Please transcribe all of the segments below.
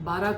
12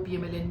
PMLN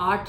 8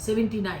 79,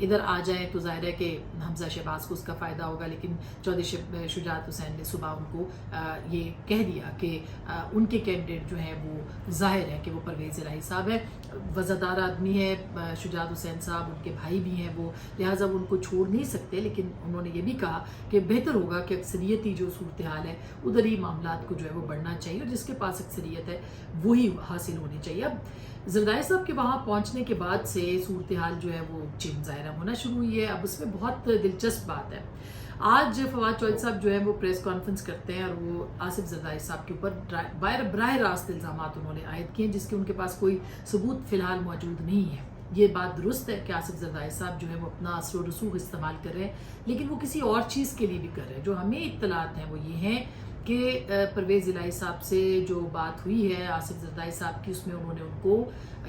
ادھر آ جائیں تو ظاہر ہے کہ حمزہ شہباز کو اس کا فائدہ ہوگا، لیکن چودھری شجاعت حسین نے صبح ان کو یہ کہہ دیا کہ ان کے کینڈیڈیٹ جو ہیں وہ ظاہر ہے کہ وہ پرویز الہی صاحب ہے، وزادار آدمی ہے شجاعت حسین صاحب، ان کے بھائی بھی ہیں وہ، لہٰذا وہ ان کو چھوڑ نہیں سکتے، لیکن انہوں نے یہ بھی کہا کہ بہتر ہوگا کہ اکثریتی جو صورتحال ہے ادھر ہی معاملات کو جو ہے وہ بڑھنا چاہیے، اور جس کے پاس اکثریت ہے وہی حاصل ہونی چاہیے۔ اب زرداری صاحب کے وہاں پہنچنے کے بعد سے صورتحال جو ہے وہ ظاہرہ ہونا شروع ہوئی ہے۔ اب اس میں بہت دلچسپ بات ہے، آج فواد چوہدری صاحب جو ہے وہ پریس کانفرنس کرتے ہیں اور وہ آصف زرداری صاحب کے اوپر براہ راست الزامات انہوں نے عائد کیے ہیں جس کے ان کے پاس کوئی ثبوت فی الحال موجود نہیں ہے۔ یہ بات درست ہے کہ آصف زرداری صاحب جو ہے وہ اپنا اثر و رسوخ استعمال کر رہے ہیں، لیکن وہ کسی اور چیز کے لیے بھی کر رہے ہیں۔ جو ہمیں اطلاعات ہیں وہ یہ ہیں کہ پرویز الہی صاحب سے جو بات ہوئی ہے آصف زرداری صاحب کی، اس میں انہوں نے ان کو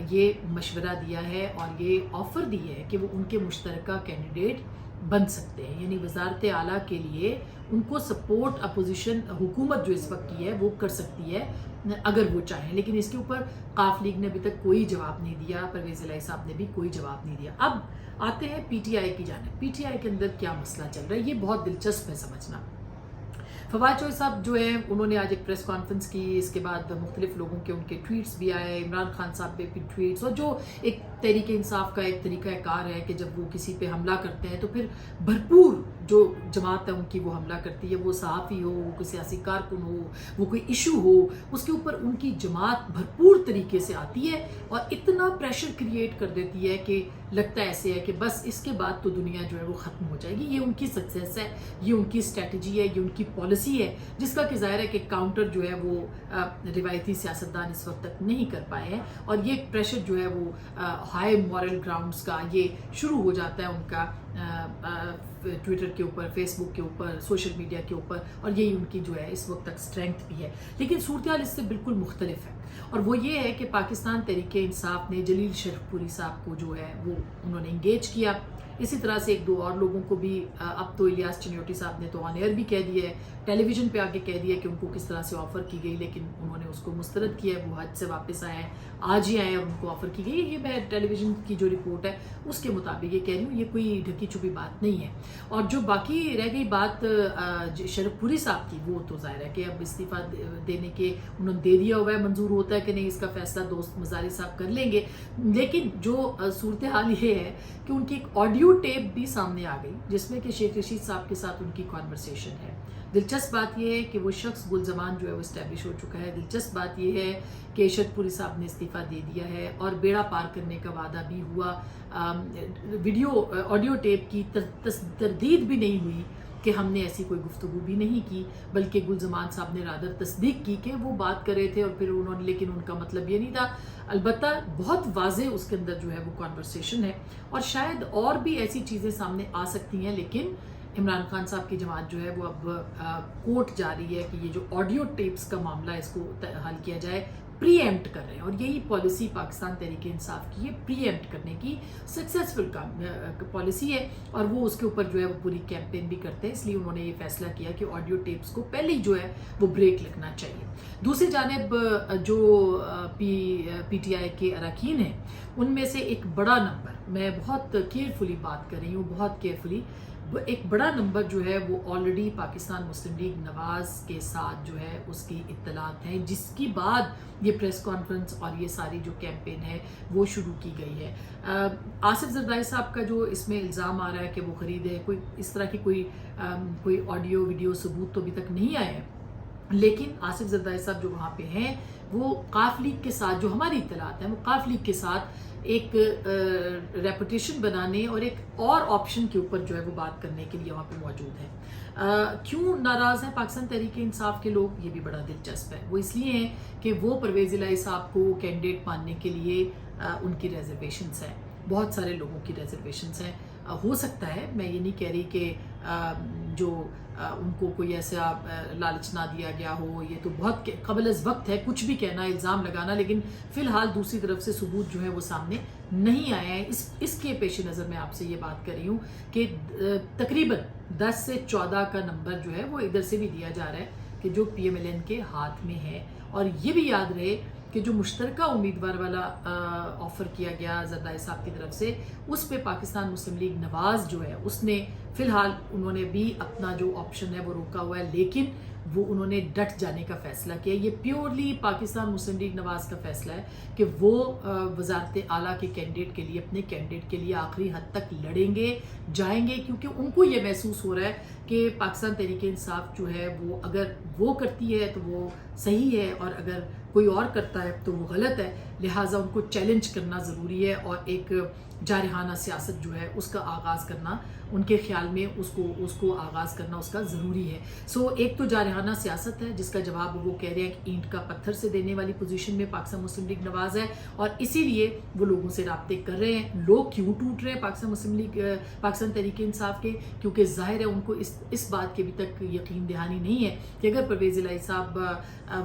یہ مشورہ دیا ہے اور یہ آفر دی ہے کہ وہ ان کے مشترکہ کینڈیڈیٹ بن سکتے ہیں، یعنی وزارت اعلیٰ کے لیے ان کو سپورٹ اپوزیشن حکومت جو اس وقت کی ہے وہ کر سکتی ہے اگر وہ چاہیں، لیکن اس کے اوپر ق لیگ نے ابھی تک کوئی جواب نہیں دیا، پرویز الہی صاحب نے بھی کوئی جواب نہیں دیا۔ اب آتے ہیں پی ٹی آئی کی جانب، پی ٹی آئی کے اندر کیا مسئلہ چل رہا ہے یہ بہت دلچسپ ہے سمجھنا۔ فواد چوہدری صاحب جو ہے انہوں نے آج ایک پریس کانفرنس کی، اس کے بعد مختلف لوگوں کے ان کے ٹویٹس بھی آئے، عمران خان صاحب پہ بھی ٹویٹس، اور جو ایک تحریک انصاف کا ایک طریقہ کار ہے کہ جب وہ کسی پہ حملہ کرتے ہیں تو پھر بھرپور جو جماعت ہے ان کی وہ حملہ کرتی ہے، وہ صحافی ہو، وہ کوئی سیاسی کارکن ہو، وہ کوئی ایشو ہو، اس کے اوپر ان کی جماعت بھرپور طریقے سے آتی ہے اور اتنا پریشر کریٹ کر دیتی ہے کہ لگتا ایسے ہے کہ بس اس کے بعد تو دنیا جو ہے وہ ختم ہو جائے گی۔ یہ ان کی سکسیس ہے، یہ ان کی اسٹریٹجی ہے، یہ ان کی پالیسی ہے، جس کا کہ ظاہر ہے کہ کاؤنٹر جو ہے وہ روایتی سیاستدان اس وقت تک نہیں کر پائے ہیں، اور یہ پریشر جو ہے وہ ہائی مورل گراؤنڈز کا یہ شروع ہو جاتا ہے ان کا ٹویٹر کے اوپر، فیس بک کے اوپر، سوشل میڈیا کے اوپر، اور یہی ان کی جو ہے اس وقت تک اسٹرینتھ بھی ہے۔ لیکن صورتحال اس سے بالکل مختلف ہے، اور وہ یہ ہے کہ پاکستان تحریک انصاف نے جلیل شرف پوری صاحب کو جو ہے وہ انہوں نے انگیج کیا، اسی طرح سے ایک دو اور لوگوں کو بھی، اب تو الیاس چنیوٹی صاحب نے تو آن ایئر بھی کہہ دیا ہے، ٹیلی ویژن پہ آ کے کہہ دیا کہ ان کو کس طرح سے آفر کی گئی، لیکن انہوں نے اس کو مسترد کیا ہے، وہ حج سے واپس آئے ہیں، آج ہی آئے اور ان کو آفر کی گئی ہے۔ یہ میں ٹیلی ویژن کی جو رپورٹ ہے اس کے مطابق یہ کہہ رہی ہوں، یہ کوئی ڈھکی چھپی بات نہیں ہے۔ اور جو باقی رہ گئی بات شرف پوری صاحب کی، وہ تو ظاہر ہے کہ اب استعفیٰ دینے کے انہوں نے دے دیا ہوا ہے، منظور ہوتا ہے کہ نہیں اس کا فیصلہ دوست مزاری صاحب کر لیں گے، لیکن جو صورتحال یہ ہے کہ ان کی ایک آڈیو ٹیپ بھی سامنے آ گئی جس میں کہ شیخ رشید صاحب کے ساتھ ان کی کانورسیشن ہے۔ دلچسپ بات یہ ہے کہ وہ شخص گل زمان جو ہے وہ اسٹیبلش ہو چکا ہے۔ دلچسپ بات یہ ہے کہ شرف پوری صاحب نے استعفیٰ دے دیا ہے اور بیڑا پار کرنے کا وعدہ بھی ہوا، آڈیو ٹیپ کی تردید بھی نہیں ہوئی کہ ہم نے ایسی کوئی گفتگو بھی نہیں کی، بلکہ گل زمان صاحب نے رادر تصدیق کی کہ وہ بات کر رہے تھے، اور پھر انہوں نے، لیکن ان کا مطلب یہ نہیں تھا۔ البتہ بہت واضح اس کے اندر جو ہے وہ کانورسیشن ہے، اور شاید اور بھی ایسی چیزیں سامنے آ سکتی ہیں، لیکن عمران خان صاحب کی جماعت جو ہے وہ اب کورٹ جا رہی ہے کہ یہ جو آڈیو ٹیپس کا معاملہ ہے اس کو حل کیا جائے، پری ایمپٹ کر رہے ہیں، اور یہی پالیسی پاکستان تحریک انصاف کی ہے، پری ایمپٹ کرنے کی سکسیسفل پالیسی ہے، اور وہ اس کے اوپر جو ہے وہ پوری کیمپین بھی کرتے ہیں، اس لیے انہوں نے یہ فیصلہ کیا کہ آڈیو ٹیپس کو پہلے ہی جو ہے وہ بریک لگنا چاہیے۔ دوسری جانب جو پی ٹی آئی کے اراکین ہیں ان میں سے ایک بڑا نمبر، میں بہت کیئرفلی بات کر رہی ہوں، بہت کیئرفلی، ایک بڑا نمبر جو ہے وہ آلریڈی پاکستان مسلم لیگ نواز کے ساتھ جو ہے اس کی اطلاعات ہیں، جس کی بعد یہ پریس کانفرنس اور یہ ساری جو کیمپین ہے وہ شروع کی گئی ہے۔ آصف زرداری صاحب کا جو اس میں الزام آ رہا ہے کہ وہ خرید ہے، کوئی اس طرح کی کوئی آڈیو ویڈیو ثبوت تو ابھی تک نہیں آئے ہیں، لیکن آصف زرداری صاحب جو وہاں پہ ہیں وہ ق لیگ کے ساتھ، جو ہماری اطلاعات ہیں وہ ق لیگ کے ساتھ ایک ریپوٹیشن بنانے اور ایک اور آپشن کے اوپر جو ہے وہ بات کرنے کے لیے وہاں پہ موجود ہیں۔ کیوں ناراض ہیں پاکستان تحریک انصاف کے لوگ، یہ بھی بڑا دلچسپ ہے۔ وہ اس لیے ہیں کہ وہ پرویز الہی صاحب کو کینڈیڈیٹ ماننے کے لیے ان کی ریزرویشنز ہیں، بہت سارے لوگوں کی ریزرویشنز ہیں۔ ہو سکتا ہے، میں یہ نہیں کہہ رہی کہ جو ان کو کوئی ایسا لالچ نہ دیا گیا ہو، یہ تو بہت قبل از وقت ہے کچھ بھی کہنا، الزام لگانا، لیکن فی الحال دوسری طرف سے ثبوت جو ہے وہ سامنے نہیں آیا ہے۔ اس کے پیش نظر میں آپ سے یہ بات کر رہی ہوں کہ تقریباً 10 سے 14 کا نمبر جو ہے وہ ادھر سے بھی دیا جا رہا ہے کہ جو پی ایم ایل این کے ہاتھ میں ہے، اور یہ بھی یاد رہے کہ جو مشترکہ امیدوار والا آفر کیا گیا زرداری صاحب کی طرف سے، اس پہ پاکستان مسلم لیگ نواز جو ہے اس نے فی الحال انہوں نے بھی اپنا جو آپشن ہے وہ روکا ہوا ہے، لیکن وہ انہوں نے ڈٹ جانے کا فیصلہ کیا. یہ پیورلی پاکستان مسلم لیگ نواز کا فیصلہ ہے کہ وہ وزارت اعلیٰ کے کینڈیڈیٹ کے لیے، اپنے کینڈیڈیٹ کے لیے آخری حد تک لڑیں گے، جائیں گے، کیونکہ ان کو یہ محسوس ہو رہا ہے کہ پاکستان تحریک انصاف جو ہے وہ اگر وہ کرتی ہے تو وہ صحیح ہے، اور اگر کوئی اور کرتا ہے تو وہ غلط ہے. لہٰذا ان کو چیلنج کرنا ضروری ہے، اور ایک جارحانہ سیاست جو ہے اس کا آغاز کرنا ان کے خیال میں اس کو آغاز کرنا اس کا ضروری ہے. ایک تو جارحانہ سیاست ہے جس کا جواب وہ کہہ رہے ہیں کہ اینٹ کا پتھر سے دینے والی پوزیشن میں پاکستان مسلم لیگ نواز ہے، اور اسی لیے وہ لوگوں سے رابطے کر رہے ہیں. لوگ کیوں ٹوٹ رہے ہیں پاکستان تحریک انصاف کے؟ کیونکہ ظاہر ہے ان کو اس بات کی ابھی تک یقین دہانی نہیں ہے کہ اگر پرویز الہی صاحب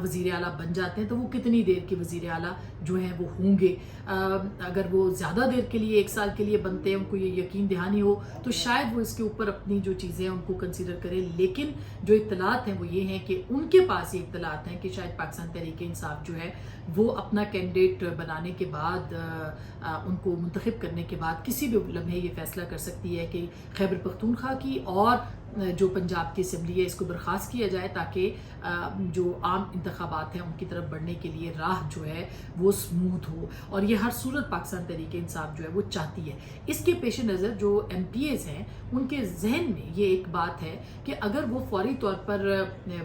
وزیر اعلیٰ بن جاتے ہیں تو وہ کتنی دیر کے وزیر اعلیٰ جو ہیں وہ ہوں گے. اگر وہ زیادہ دیر کے لیے، 1 سال کے لیے بنتے ہیں، ان کو یہ یقین دہانی ہو تو شاید وہ اس کے اوپر اپنی جو چیزیں ہیں ان کو کنسیڈر کریں. لیکن جو اطلاعات ہیں وہ یہ ہیں کہ ان کے پاس یہ اطلاعات ہیں کہ شاید پاکستان تحریک انصاف جو ہے وہ اپنا کینڈیڈیٹ بنانے کے بعد، ان کو منتخب کرنے کے بعد کسی بھی لمحے یہ فیصلہ کر سکتی ہے کہ خیبر پختونخوا کی اور جو پنجاب کی اسمبلی ہے اس کو برخاست کیا جائے، تاکہ جو عام انتخابات ہیں ان کی طرف بڑھنے کے لیے راہ جو ہے وہ سموتھ ہو. اور یہ ہر صورت پاکستان تحریک انصاف جو ہے وہ چاہتی ہے. اس کے پیش نظر جو ایم پی ایز ہیں ان کے ذہن میں یہ ایک بات ہے کہ اگر وہ فوری طور پر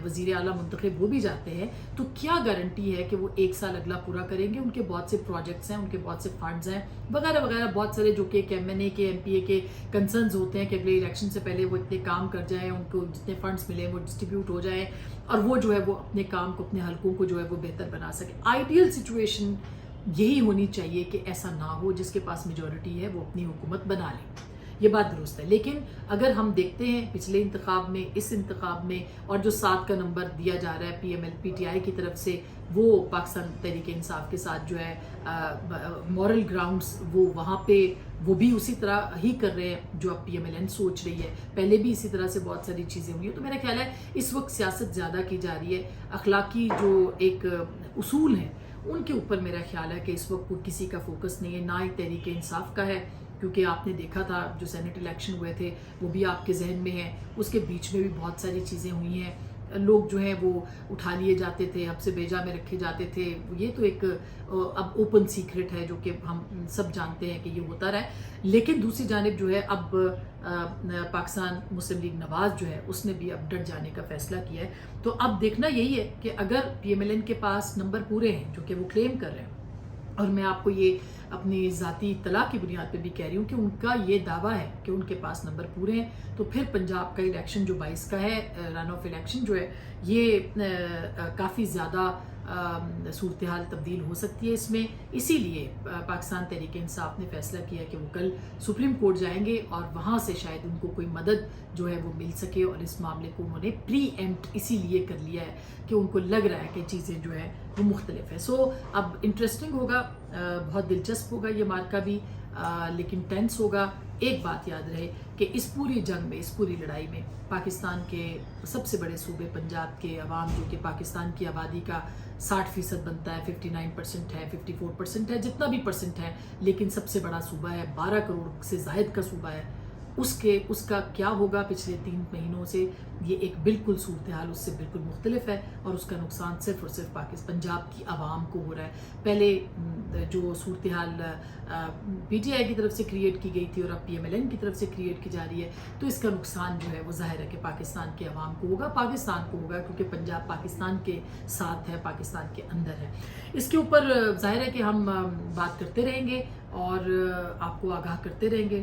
وزیر اعلیٰ منتخب ہو بھی جاتے ہیں تو کیا گارنٹی ہے کہ وہ 1 سال اگلا پورا کریں گے؟ ان کے بہت سے پروجیکٹس ہیں، ان کے بہت سے فنڈز ہیں وغیرہ وغیرہ، بہت سارے جو کہ ایک ایم این اے کے، ایم پی اے کے کنسرنز ہوتے ہیں کہ اگلے الیکشن سے پہلے وہ اتنے کام کر جائیں، ان کو جتنے فنڈز ملیں وہ ڈسٹریبیوٹ ہو جائیں، اور وہ جو ہے وہ اپنے کام کو، اپنے حلقوں کو جو ہے وہ بہتر بنا سکے. آئیڈیل سچویشن یہی ہونی چاہیے کہ ایسا نہ ہو، جس کے پاس میجورٹی ہے وہ اپنی حکومت بنا لے. یہ بات درست ہے. لیکن اگر ہم دیکھتے ہیں پچھلے انتخاب میں، اس انتخاب میں، اور جو 7 کا نمبر دیا جا رہا ہے P M L P T I کی طرف سے، وہ پاکستان تحریک انصاف کے ساتھ جو ہے مورل گراؤنڈز وہ وہاں پہ وہ بھی اسی طرح ہی کر رہے ہیں جو اب پی ایم ایل این سوچ رہی ہے. پہلے بھی اسی طرح سے بہت ساری چیزیں ہوئی ہیں. تو میرا خیال ہے اس وقت سیاست زیادہ کی جا رہی ہے. اخلاقی جو ایک اصول ہیں ان کے اوپر میرا خیال ہے کہ اس وقت کوئی کسی کا فوکس نہیں ہے، نہ ہی تحریک انصاف کا ہے، کیونکہ آپ نے دیکھا تھا جو سینٹ الیکشن ہوئے تھے وہ بھی آپ کے ذہن میں ہیں. اس کے بیچ میں بھی بہت ساری چیزیں ہوئی ہیں. لوگ جو ہیں وہ اٹھا لیے جاتے تھے، حبس بیجا میں رکھے جاتے تھے. یہ تو ایک اب اوپن سیکرٹ ہے جو کہ ہم سب جانتے ہیں کہ یہ ہوتا رہا ہے. لیکن دوسری جانب جو ہے اب پاکستان مسلم لیگ نواز جو ہے اس نے بھی اب ڈٹ جانے کا فیصلہ کیا ہے. تو اب دیکھنا یہی ہے کہ اگر پی ایم ایل این کے پاس نمبر پورے ہیں جو کہ وہ کلیم کر رہے ہیں، اور میں آپ کو یہ اپنی ذاتی اطلاع کی بنیاد پہ بھی کہہ رہی ہوں کہ ان کا یہ دعویٰ ہے کہ ان کے پاس نمبر پورے ہیں، تو پھر پنجاب کا الیکشن جو 22 کا ہے، رن آف الیکشن جو ہے، یہ کافی زیادہ صورتحال تبدیل ہو سکتی ہے اس میں. اسی لیے پاکستان تحریک انصاف نے فیصلہ کیا کہ وہ کل سپریم کورٹ جائیں گے، اور وہاں سے شاید ان کو کوئی مدد جو ہے وہ مل سکے. اور اس معاملے کو انہوں نے پری ایمپٹ اسی لیے کر لیا ہے کہ ان کو لگ رہا ہے کہ چیزیں جو ہیں وہ مختلف ہیں. اب انٹرسٹنگ ہوگا، بہت دلچسپ ہوگا یہ مارکا بھی، لیکن ٹینس ہوگا. ایک بات یاد رہے کہ اس پوری جنگ میں، اس پوری لڑائی میں پاکستان کے سب سے بڑے صوبے پنجاب کے عوام، جو کہ پاکستان کی آبادی کا 60% بنتا ہے، 59% ہے، 54% ہے، جتنا بھی پرسنٹ ہے، لیکن سب سے بڑا صوبہ ہے، 12 کروڑ سے زائد کا صوبہ ہے. اس کا کیا ہوگا پچھلے 3 مہینوں سے، یہ ایک بالکل صورتحال اس سے بالکل مختلف ہے، اور اس کا نقصان صرف اور صرف پنجاب کی عوام کو ہو رہا ہے. پہلے جو صورتحال پی ٹی آئی کی طرف سے کریٹ کی گئی تھی اور اب پی ایم ایل این کی طرف سے کریٹ کی جا رہی ہے، تو اس کا نقصان جو ہے وہ ظاہر ہے کہ پاکستان کے عوام کو ہوگا، پاکستان کو ہوگا، کیونکہ پنجاب پاکستان کے ساتھ ہے، پاکستان کے اندر ہے. اس کے اوپر ظاہر ہے کہ ہم بات کرتے رہیں گے اور آپ کو آگاہ کرتے رہیں گے.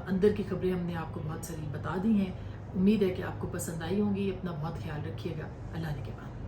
اندر کی خبریں ہم نے آپ کو بہت ساری بتا دی ہیں. امید ہے کہ آپ کو پسند آئی ہوں گی. اپنا بہت خیال رکھیے گا. اللہ نے کے بعد.